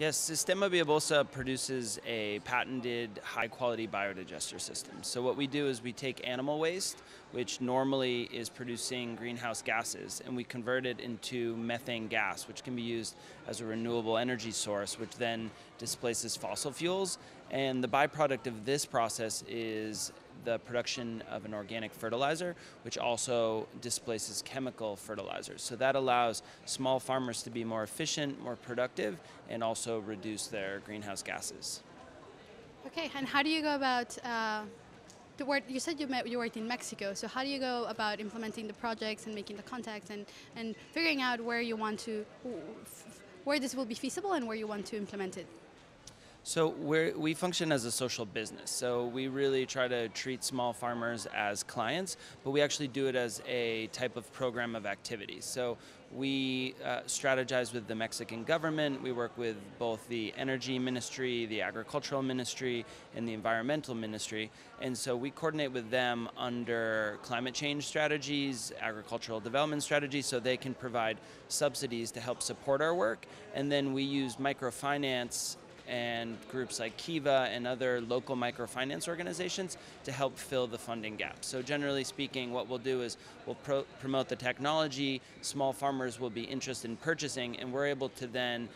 Yes, Sistema Biobolsa produces a patented high-quality biodigester system. So what we do is we take animal waste, which normally is producing greenhouse gases, and we convert it into methane gas, which can be used as a renewable energy source, which then displaces fossil fuels. And the byproduct of this process is the production of an organic fertilizer, which also displaces chemical fertilizers. So that allows small farmers to be more efficient, more productive, and also reduce their greenhouse gases. Okay, and how do you go about the work? You said you worked in Mexico, so how do you go about implementing the projects and making the contacts and figuring out where you want to, where this will be feasible and where you want to implement it? So we function as a social business. So we really try to treat small farmers as clients, but we actually do it as a type of program of activity. So we strategize with the Mexican government. We work with both the energy ministry, the agricultural ministry, and the environmental ministry. And so we coordinate with them under climate change strategies, agricultural development strategies, so they can provide subsidies to help support our work. And then we use microfinance and groups like Kiva and other local microfinance organizations to help fill the funding gap. So generally speaking, what we'll do is we'll promote the technology, small farmers will be interested in purchasing, and we're able to then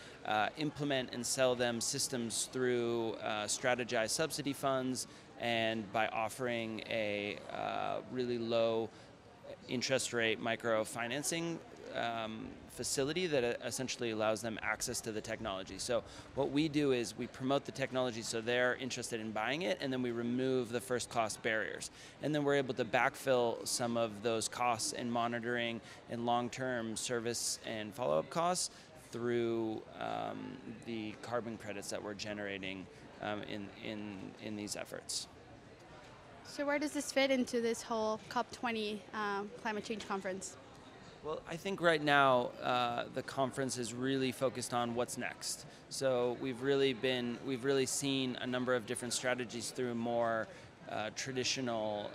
implement and sell them systems through strategized subsidy funds and by offering a really low interest rate microfinancing facility that essentially allows them access to the technology. So what we do is we promote the technology so they're interested in buying it, and then we remove the first cost barriers. And then we're able to backfill some of those costs in monitoring and long-term service and follow-up costs through the carbon credits that we're generating in these efforts. So where does this fit into this whole COP20 climate change conference? Well, I think right now the conference is really focused on what's next. So we've really seen a number of different strategies through more traditional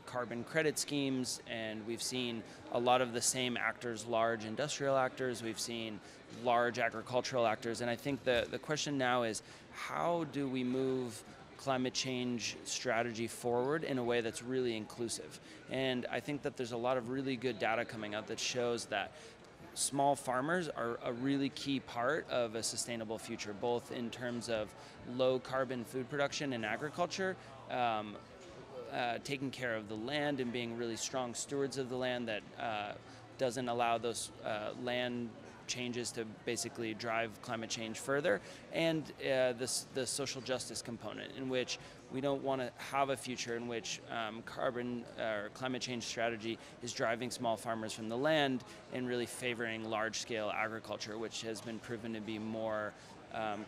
carbon credit schemes, and we've seen a lot of the same actors, large industrial actors, we've seen large agricultural actors, and I think the question now is how do we move climate change strategy forward in a way that's really inclusive. And I think that there's a lot of really good data coming out that shows that small farmers are a really key part of a sustainable future, both in terms of low carbon food production and agriculture, taking care of the land and being really strong stewards of the land that doesn't allow those land changes to basically drive climate change further, and the social justice component, in which we don't want to have a future in which carbon or climate change strategy is driving small farmers from the land and really favoring large-scale agriculture, which has been proven to be more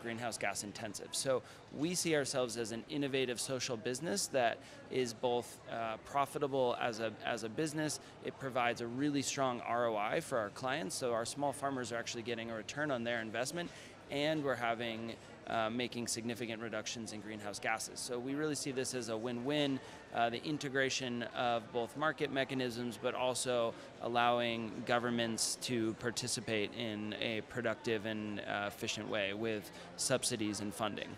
greenhouse gas intensive. So we see ourselves as an innovative social business that is both profitable as a business. It provides a really strong ROI for our clients, so our small farmers are actually getting a return on their investment, and we're making significant reductions in greenhouse gases. So we really see this as a win-win, the integration of both market mechanisms, but also allowing governments to participate in a productive and efficient way with subsidies and funding.